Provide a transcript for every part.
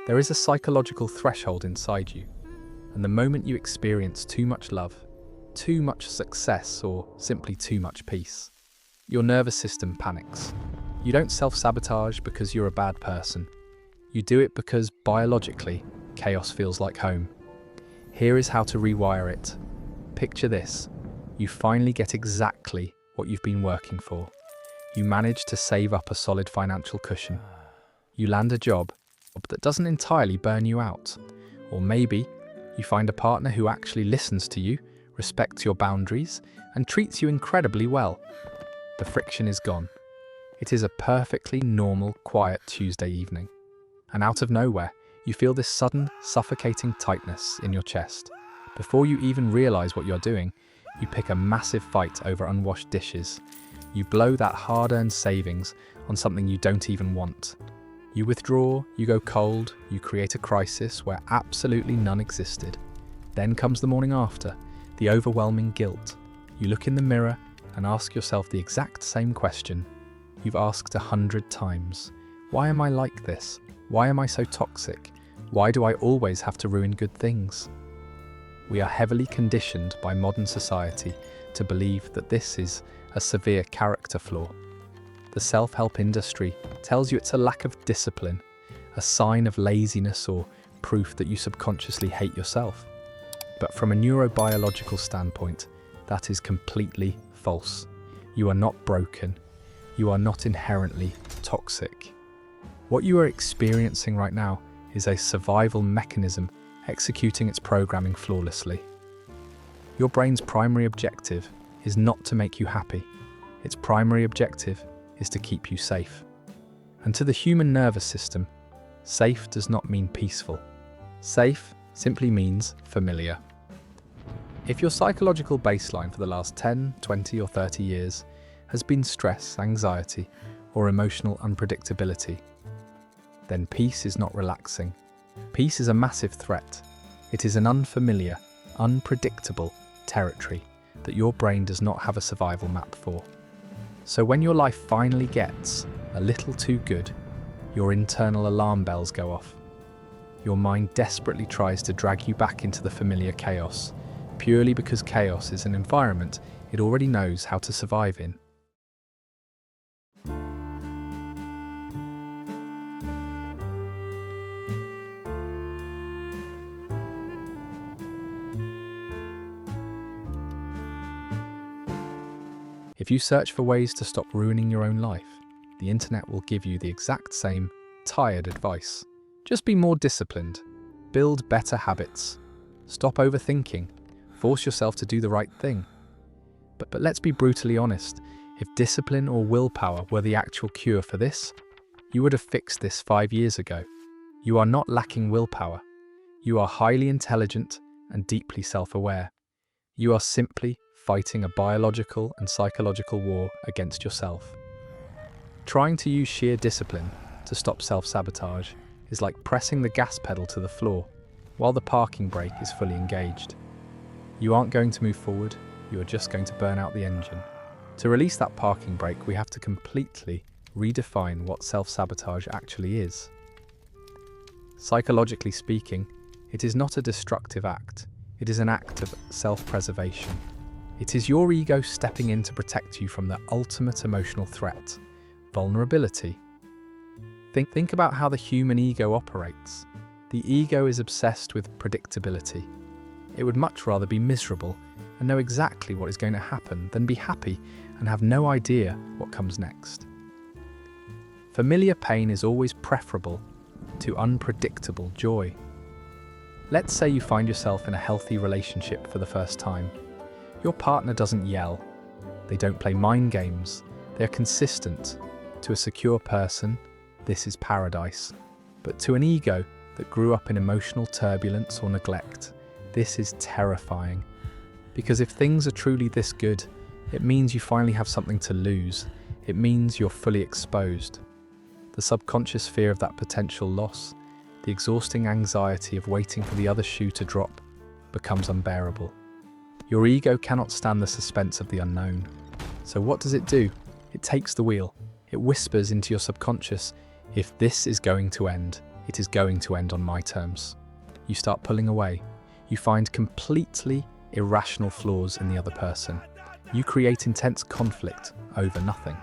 There is a psychological threshold inside you, and the moment you experience too much love, too much success, or simply too much peace, your nervous system panics. You don't self-sabotage because you're a bad person. You do it because, biologically, chaos feels like home. Here is how to rewire it. Picture this. You finally get exactly what you've been working for. You manage to save up a solid financial cushion. You land a job that doesn't entirely burn you out. Or maybe you find a partner who actually listens to you, respects your boundaries, and treats you incredibly well. The friction is gone. It is a perfectly normal, quiet Tuesday evening. And out of nowhere, you feel this sudden, suffocating tightness in your chest. Before you even realize what you're doing, you pick a massive fight over unwashed dishes. You blow that hard-earned savings on something you don't even want. You withdraw, you go cold, you create a crisis where absolutely none existed. Then comes the morning after, the overwhelming guilt. You look in the mirror and ask yourself the exact same question you've asked 100 times. Why am I like this? Why am I so toxic? Why do I always have to ruin good things? We are heavily conditioned by modern society to believe that this is a severe character flaw. The self-help industry tells you it's a lack of discipline, a sign of laziness, or proof that you subconsciously hate yourself. But from a neurobiological standpoint, that is completely false. You are not broken. You are not inherently toxic. What you are experiencing right now is a survival mechanism executing its programming flawlessly. Your brain's primary objective is not to make you happy. Its primary objective is to keep you safe. And to the human nervous system, safe does not mean peaceful. Safe simply means familiar. If your psychological baseline for the last 10, 20, or 30 years has been stress, anxiety, or emotional unpredictability, then peace is not relaxing. Peace is a massive threat. It is an unfamiliar, unpredictable territory that your brain does not have a survival map for. So when your life finally gets a little too good, your internal alarm bells go off. Your mind desperately tries to drag you back into the familiar chaos, purely because chaos is an environment it already knows how to survive in. If you search for ways to stop ruining your own life, the internet will give you the exact same tired advice. Just be more disciplined, build better habits, stop overthinking, force yourself to do the right thing. But let's be brutally honest, if discipline or willpower were the actual cure for this, you would have fixed this 5 years ago. You are not lacking willpower. You are highly intelligent and deeply self-aware. You are simply fighting a biological and psychological war against yourself. Trying to use sheer discipline to stop self-sabotage is like pressing the gas pedal to the floor while the parking brake is fully engaged. You aren't going to move forward, you are just going to burn out the engine. To release that parking brake, we have to completely redefine what self-sabotage actually is. Psychologically speaking, it is not a destructive act, it is an act of self-preservation. It is your ego stepping in to protect you from the ultimate emotional threat, vulnerability. Think about how the human ego operates. The ego is obsessed with predictability. It would much rather be miserable and know exactly what is going to happen than be happy and have no idea what comes next. Familiar pain is always preferable to unpredictable joy. Let's say you find yourself in a healthy relationship for the first time. Your partner doesn't yell, they don't play mind games, they are consistent. To a secure person, this is paradise. But to an ego that grew up in emotional turbulence or neglect, this is terrifying. Because if things are truly this good, it means you finally have something to lose. It means you're fully exposed. The subconscious fear of that potential loss, the exhausting anxiety of waiting for the other shoe to drop, becomes unbearable. Your ego cannot stand the suspense of the unknown. So what does it do? It takes the wheel. It whispers into your subconscious, if this is going to end, it is going to end on my terms. You start pulling away. You find completely irrational flaws in the other person. You create intense conflict over nothing.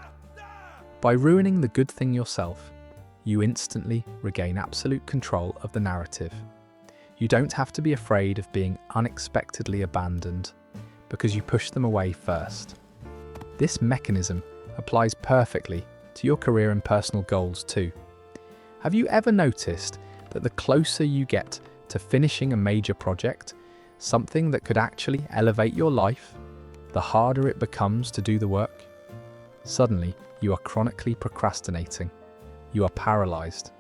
By ruining the good thing yourself, you instantly regain absolute control of the narrative. You don't have to be afraid of being unexpectedly abandoned because you push them away first. This mechanism applies perfectly to your career and personal goals too. Have you ever noticed that the closer you get to finishing a major project, something that could actually elevate your life, the harder it becomes to do the work? Suddenly, you are chronically procrastinating. You are paralyzed.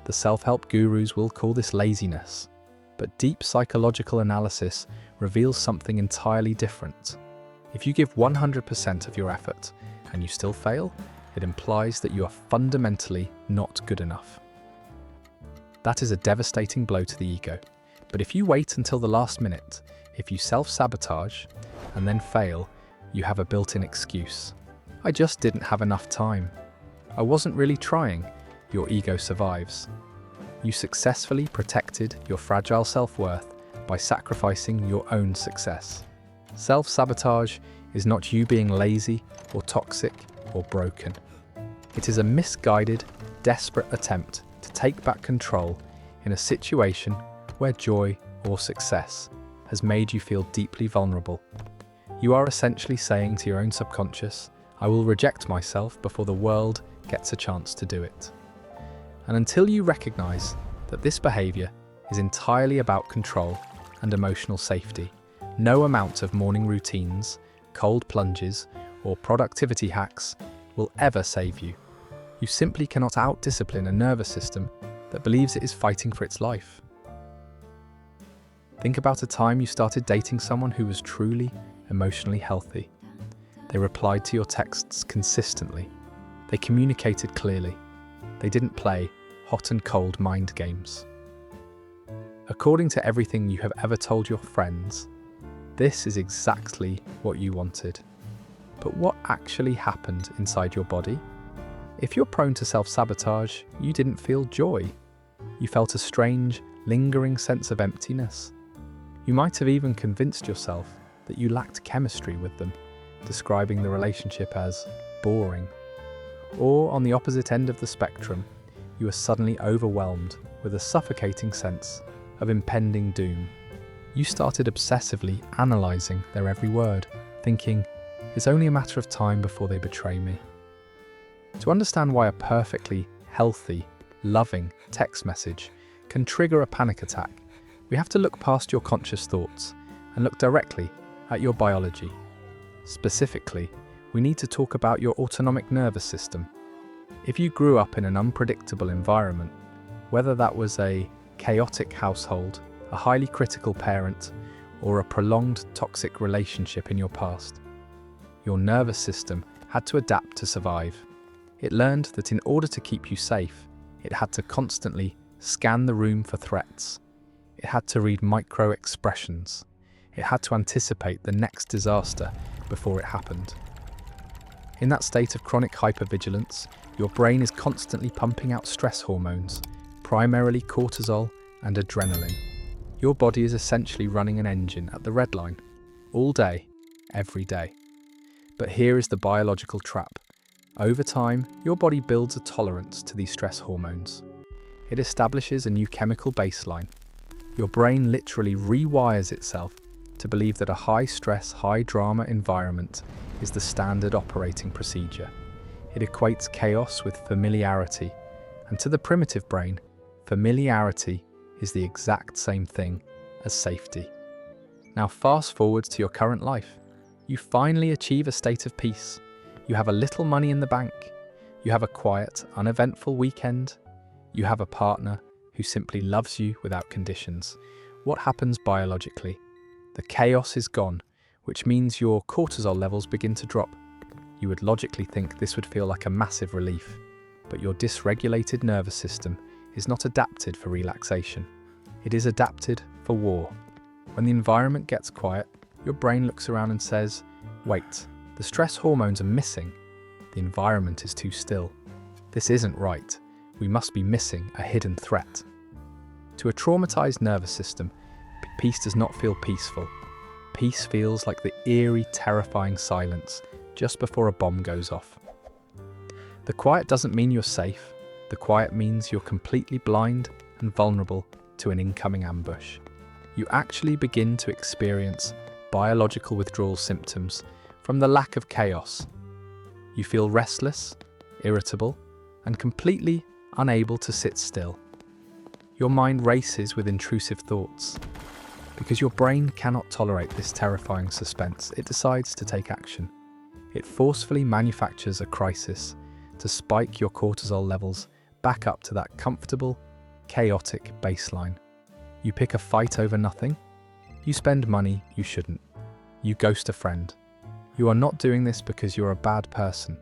The self-help gurus will call this laziness, but deep psychological analysis reveals something entirely different. If you give 100% of your effort and you still fail, it implies that you are fundamentally not good enough. That is a devastating blow to the ego. But if you wait until the last minute, if you self-sabotage and then fail, you have a built-in excuse. I just didn't have enough time. I wasn't really trying. Your ego survives. You successfully protected your fragile self-worth by sacrificing your own success. Self-sabotage is not you being lazy or toxic or broken. It is a misguided, desperate attempt to take back control in a situation where joy or success has made you feel deeply vulnerable. You are essentially saying to your own subconscious, I will reject myself before the world gets a chance to do it. And until you recognize that this behavior is entirely about control and emotional safety, no amount of morning routines, cold plunges, or productivity hacks will ever save you. You simply cannot out-discipline a nervous system that believes it is fighting for its life. Think about a time you started dating someone who was truly emotionally healthy. They replied to your texts consistently. They communicated clearly. They didn't play hot and cold mind games. According to everything you have ever told your friends, this is exactly what you wanted. But what actually happened inside your body? If you're prone to self-sabotage, you didn't feel joy. You felt a strange, lingering sense of emptiness. You might have even convinced yourself that you lacked chemistry with them, describing the relationship as boring. Or on the opposite end of the spectrum, you were suddenly overwhelmed with a suffocating sense of impending doom. You started obsessively analysing their every word, thinking, it's only a matter of time before they betray me. To understand why a perfectly healthy, loving text message can trigger a panic attack, we have to look past your conscious thoughts and look directly at your biology. Specifically, we need to talk about your autonomic nervous system. If you grew up in an unpredictable environment, whether that was a chaotic household, a highly critical parent, or a prolonged toxic relationship in your past, your nervous system had to adapt to survive. It learned that in order to keep you safe, it had to constantly scan the room for threats. It had to read micro-expressions. It had to anticipate the next disaster before it happened. In that state of chronic hypervigilance, your brain is constantly pumping out stress hormones, primarily cortisol and adrenaline. Your body is essentially running an engine at the red line, all day, every day. But here is the biological trap. Over time, your body builds a tolerance to these stress hormones. It establishes a new chemical baseline. Your brain literally rewires itself to believe that a high-stress, high-drama environment is the standard operating procedure. It equates chaos with familiarity, and to the primitive brain, familiarity is the exact same thing as safety. Now fast forward to your current life. You finally achieve a state of peace. You have a little money in the bank. You have a quiet, uneventful weekend. You have a partner who simply loves you without conditions. What happens biologically? The chaos is gone, which means your cortisol levels begin to drop. You would logically think this would feel like a massive relief, but your dysregulated nervous system is not adapted for relaxation. It is adapted for war. When the environment gets quiet, your brain looks around and says, wait, the stress hormones are missing. The environment is too still. This isn't right. We must be missing a hidden threat. To a traumatized nervous system, peace does not feel peaceful. Peace feels like the eerie, terrifying silence just before a bomb goes off. The quiet doesn't mean you're safe. The quiet means you're completely blind and vulnerable to an incoming ambush. You actually begin to experience biological withdrawal symptoms from the lack of chaos. You feel restless, irritable, and completely unable to sit still. Your mind races with intrusive thoughts. Because your brain cannot tolerate this terrifying suspense, it decides to take action. It forcefully manufactures a crisis to spike your cortisol levels back up to that comfortable, chaotic baseline. You pick a fight over nothing. You spend money you shouldn't. You ghost a friend. You are not doing this because you're a bad person.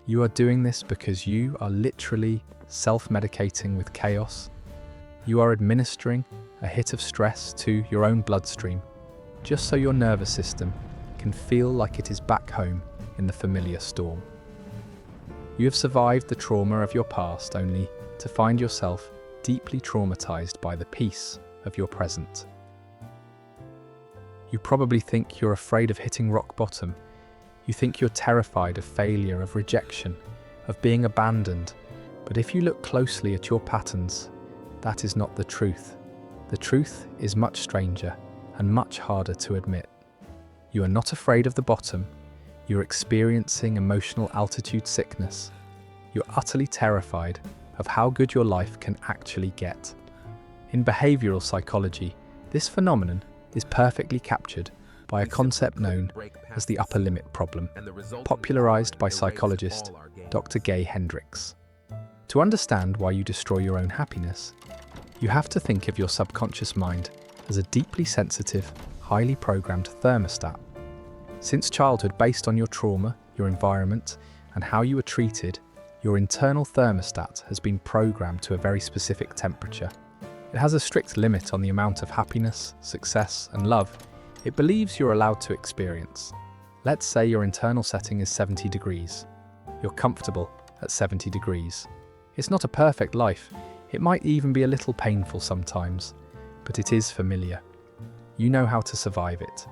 You are doing this because you are literally self-medicating with chaos. You are administering a hit of stress to your own bloodstream, just so your nervous system can feel like it is back home in the familiar storm. You have survived the trauma of your past only to find yourself deeply traumatized by the peace of your present. You probably think you're afraid of hitting rock bottom. You think you're terrified of failure, of rejection, of being abandoned. But if you look closely at your patterns, that is not the truth. The truth is much stranger and much harder to admit. You are not afraid of the bottom. You're experiencing emotional altitude sickness. You're utterly terrified of how good your life can actually get. In behavioral psychology, this phenomenon is perfectly captured by a concept known as the upper limit problem, popularized by psychologist Dr. Gay Hendricks. To understand why you destroy your own happiness, you have to think of your subconscious mind as a deeply sensitive, highly programmed thermostat. Since childhood, based on your trauma, your environment, and how you were treated, your internal thermostat has been programmed to a very specific temperature. It has a strict limit on the amount of happiness, success, and love it believes you're allowed to experience. Let's say your internal setting is 70 degrees. You're comfortable at 70 degrees. It's not a perfect life. It might even be a little painful sometimes, but it is familiar. You know how to survive it.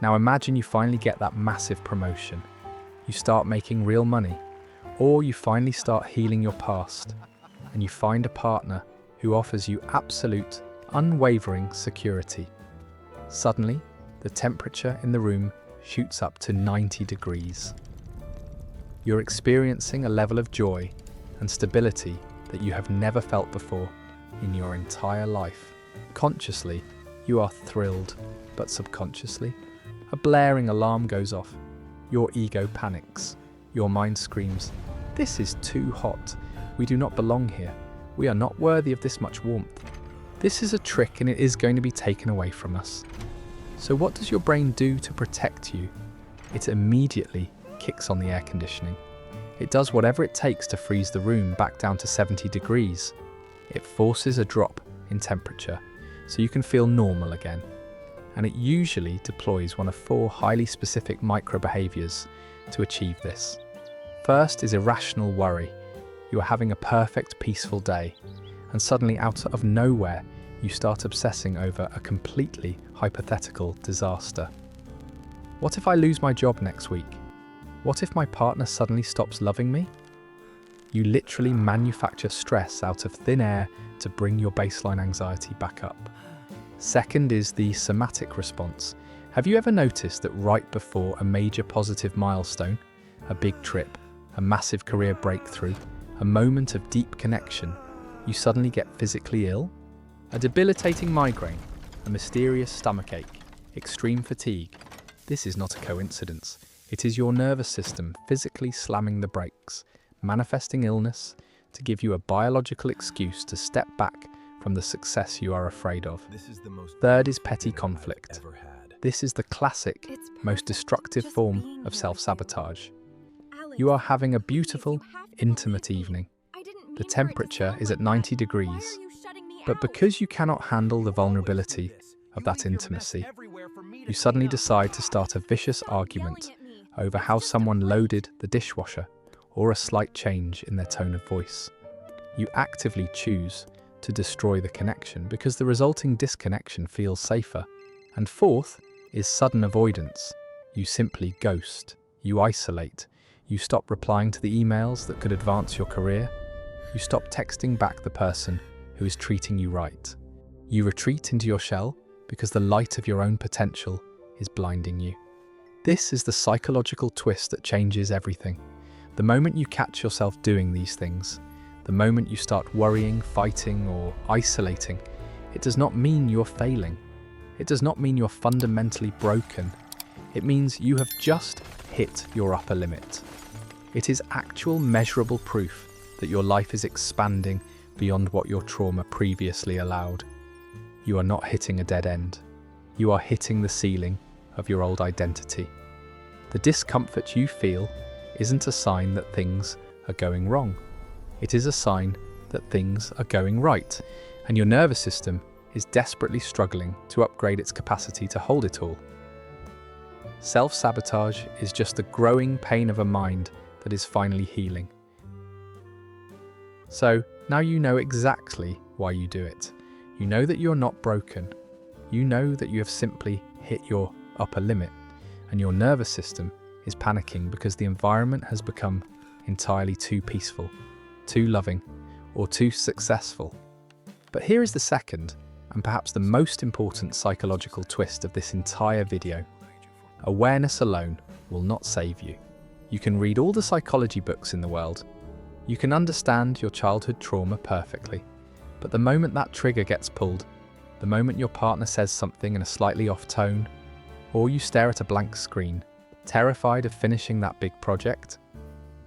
Now imagine you finally get that massive promotion. You start making real money, or you finally start healing your past, and you find a partner who offers you absolute, unwavering security. Suddenly, the temperature in the room shoots up to 90 degrees. You're experiencing a level of joy and stability that you have never felt before in your entire life. Consciously, you are thrilled, but subconsciously, a blaring alarm goes off. Your ego panics. Your mind screams, "This is too hot. We do not belong here. We are not worthy of this much warmth. This is a trick and it is going to be taken away from us." So what does your brain do to protect you? It immediately kicks on the air conditioning. It does whatever it takes to freeze the room back down to 70 degrees. It forces a drop in temperature so you can feel normal again. And it usually deploys one of 4 highly specific micro-behaviors to achieve this. First is irrational worry. You are having a perfect, peaceful day, and suddenly out of nowhere, you start obsessing over a completely hypothetical disaster. What if I lose my job next week? What if my partner suddenly stops loving me? You literally manufacture stress out of thin air to bring your baseline anxiety back up. Second is the somatic response. Have you ever noticed that right before a major positive milestone, a big trip, a massive career breakthrough, a moment of deep connection, you suddenly get physically ill? A debilitating migraine, a mysterious stomachache, extreme fatigue. This is not a coincidence. It is your nervous system physically slamming the brakes, manifesting illness to give you a biological excuse to step back from the success you are afraid of. Third is petty conflict. This is the classic, most destructive form of self-sabotage. You are having a beautiful, intimate evening. The temperature is at 90 degrees, but because you cannot handle the vulnerability of that intimacy, you suddenly decide to start a vicious argument over how someone loaded the dishwasher or a slight change in their tone of voice. You actively choose to destroy the connection because the resulting disconnection feels safer. And fourth is sudden avoidance. You simply ghost, you isolate, you stop replying to the emails that could advance your career, you stop texting back the person who is treating you right. You retreat into your shell because the light of your own potential is blinding you. This is the psychological twist that changes everything. The moment you catch yourself doing these things, the moment you start worrying, fighting, or isolating, it does not mean you're failing. It does not mean you're fundamentally broken. It means you have just hit your upper limit. It is actual measurable proof that your life is expanding beyond what your trauma previously allowed. You are not hitting a dead end. You are hitting the ceiling of your old identity. The discomfort you feel isn't a sign that things are going wrong. It is a sign that things are going right, and your nervous system is desperately struggling to upgrade its capacity to hold it all. Self-sabotage is just the growing pain of a mind that is finally healing. So now you know exactly why you do it. You know that you're not broken. You know that you have simply hit your upper limit, and your nervous system is panicking because the environment has become entirely too peaceful, too loving, or too successful. But here is the second, and perhaps the most important psychological twist of this entire video. Awareness alone will not save you. You can read all the psychology books in the world. You can understand your childhood trauma perfectly. But the moment that trigger gets pulled, the moment your partner says something in a slightly off tone, or you stare at a blank screen, terrified of finishing that big project,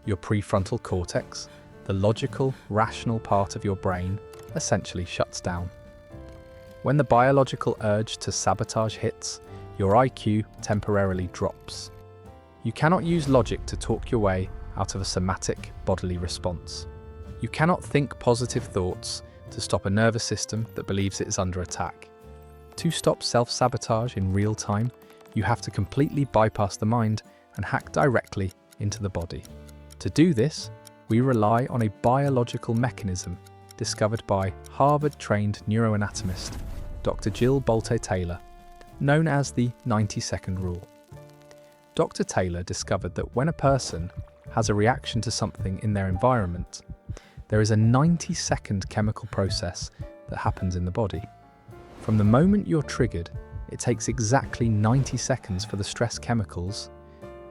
your prefrontal cortex, the logical, rational part of your brain, essentially shuts down. When the biological urge to sabotage hits, your IQ temporarily drops. You cannot use logic to talk your way out of a somatic bodily response. You cannot think positive thoughts to stop a nervous system that believes it is under attack. To stop self-sabotage in real time, you have to completely bypass the mind and hack directly into the body. To do this, we rely on a biological mechanism discovered by Harvard-trained neuroanatomist Dr. Jill Bolte Taylor, known as the 90-second rule. Dr. Taylor discovered that when a person has a reaction to something in their environment, there is a 90-second chemical process that happens in the body. From the moment you're triggered, it takes exactly 90 seconds for the stress chemicals,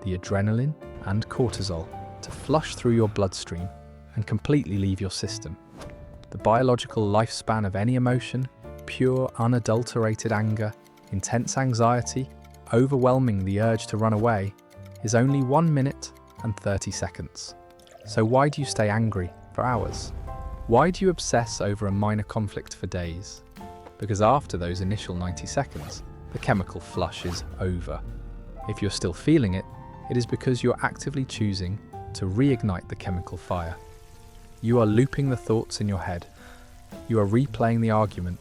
the adrenaline and cortisol, to flush through your bloodstream and completely leave your system. The biological lifespan of any emotion, pure, unadulterated anger, intense anxiety, overwhelming the urge to run away, is only 1 minute and 30 seconds. So why do you stay angry for hours? Why do you obsess over a minor conflict for days? Because after those initial 90 seconds, the chemical flush is over. If you're still feeling it, it is because you're actively choosing to reignite the chemical fire. You are looping the thoughts in your head. You are replaying the argument.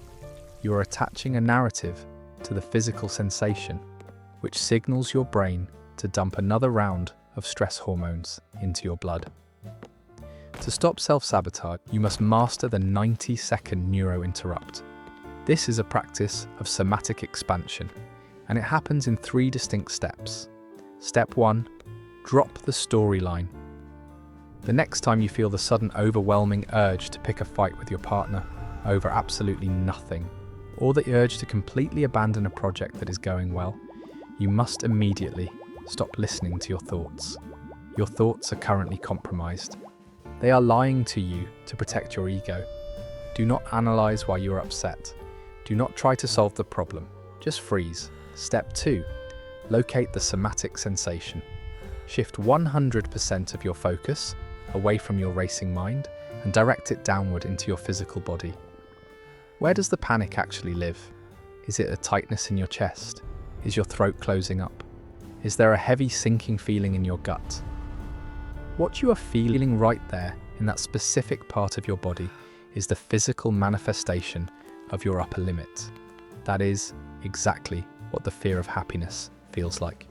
You are attaching a narrative to the physical sensation, which signals your brain to dump another round of stress hormones into your blood. To stop self-sabotage, you must master the 90-second Neuro-Interrupt. This is a practice of somatic expansion, and it happens in 3 distinct steps. Step 1, drop the storyline. The next time you feel the sudden overwhelming urge to pick a fight with your partner over absolutely nothing, or the urge to completely abandon a project that is going well, you must immediately stop listening to your thoughts. Your thoughts are currently compromised. They are lying to you to protect your ego. Do not analyze why you are upset. Do not try to solve the problem. Just freeze. Step 2. Locate the somatic sensation. Shift 100% of your focus away from your racing mind and direct it downward into your physical body. Where does the panic actually live? Is it a tightness in your chest? Is your throat closing up? Is there a heavy sinking feeling in your gut? What you are feeling right there in that specific part of your body is the physical manifestation of your upper limit. That is exactly what the fear of happiness feels like.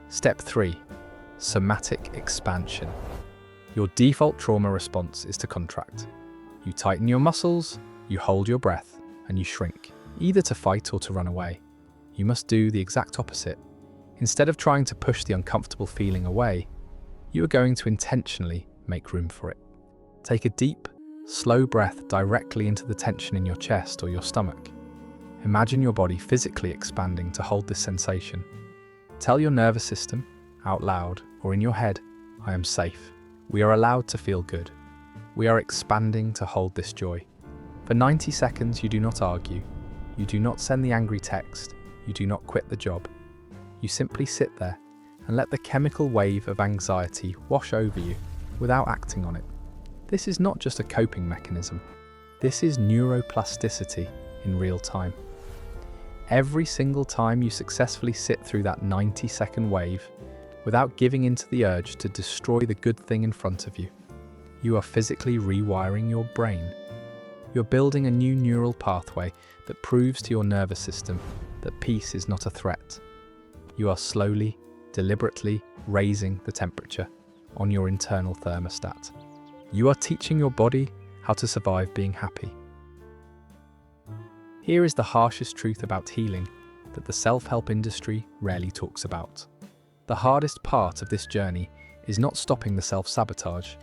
Step 3. Somatic expansion. Your default trauma response is to contract. You tighten your muscles, You hold your breath and you shrink, either to fight or to run away. You must do the exact opposite. Instead of trying to push the uncomfortable feeling away, you are going to intentionally make room for it. Take a deep, slow breath directly into the tension in your chest or your stomach. Imagine your body physically expanding to hold this sensation. Tell your nervous system, out loud or in your head, I am safe. We are allowed to feel good. We are expanding to hold this joy. For 90 seconds, you do not argue. You do not send the angry text. You do not quit the job. You simply sit there and let the chemical wave of anxiety wash over you without acting on it. This is not just a coping mechanism. This is neuroplasticity in real time. Every single time you successfully sit through that 90-second wave without giving in to the urge to destroy the good thing in front of you, you are physically rewiring your brain. You're building a new neural pathway that proves to your nervous system that peace is not a threat. You are slowly, deliberately raising the temperature on your internal thermostat. You are teaching your body how to survive being happy. Here is the harshest truth about healing that the self-help industry rarely talks about. The hardest part of this journey is not stopping the self-sabotage.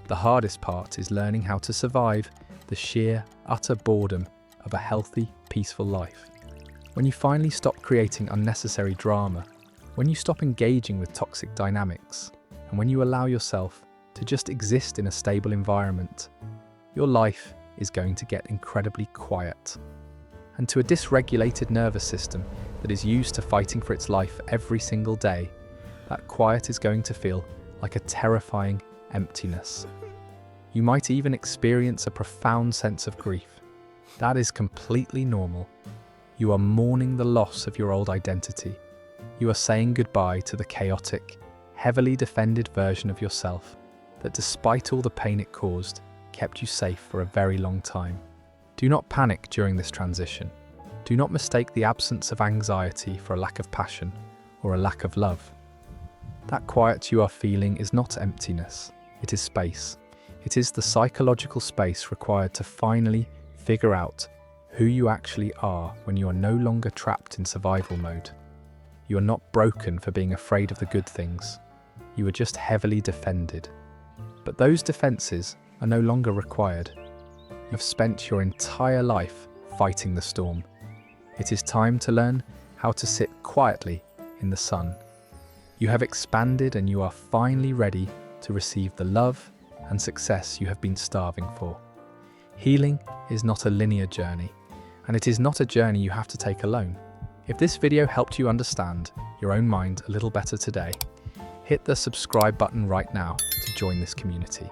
The hardest part is learning how to survive the sheer, utter boredom of a healthy, peaceful life. When you finally stop creating unnecessary drama, when you stop engaging with toxic dynamics, and when you allow yourself to just exist in a stable environment, your life is going to get incredibly quiet. And to a dysregulated nervous system that is used to fighting for its life every single day, that quiet is going to feel like a terrifying emptiness. You might even experience a profound sense of grief. That is completely normal. You are mourning the loss of your old identity. You are saying goodbye to the chaotic, heavily defended version of yourself that, despite all the pain it caused, kept you safe for a very long time. Do not panic during this transition. Do not mistake the absence of anxiety for a lack of passion or a lack of love. That quiet you are feeling is not emptiness. It is space. It is the psychological space required to finally figure out who you actually are when you are no longer trapped in survival mode. You are not broken for being afraid of the good things. You are just heavily defended. But those defenses are no longer required. You have spent your entire life fighting the storm. It is time to learn how to sit quietly in the sun. You have expanded and you are finally ready to receive the love and success you have been starving for. Healing is not a linear journey, and it is not a journey you have to take alone. If this video helped you understand your own mind a little better today, hit the subscribe button right now to join this community.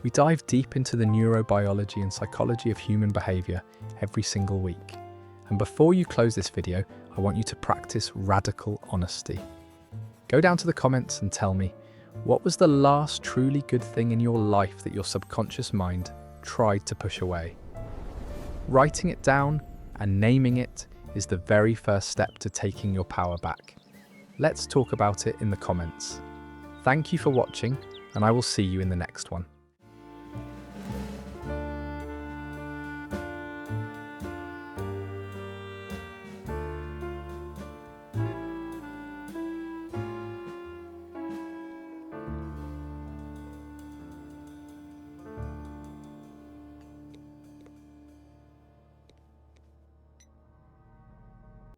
We dive deep into the neurobiology and psychology of human behavior every single week. And before you close this video, I want you to practice radical honesty. Go down to the comments and tell me, what was the last truly good thing in your life that your subconscious mind tried to push away? Writing it down and naming it is the very first step to taking your power back. Let's talk about it in the comments. Thank you for watching, and I will see you in the next one.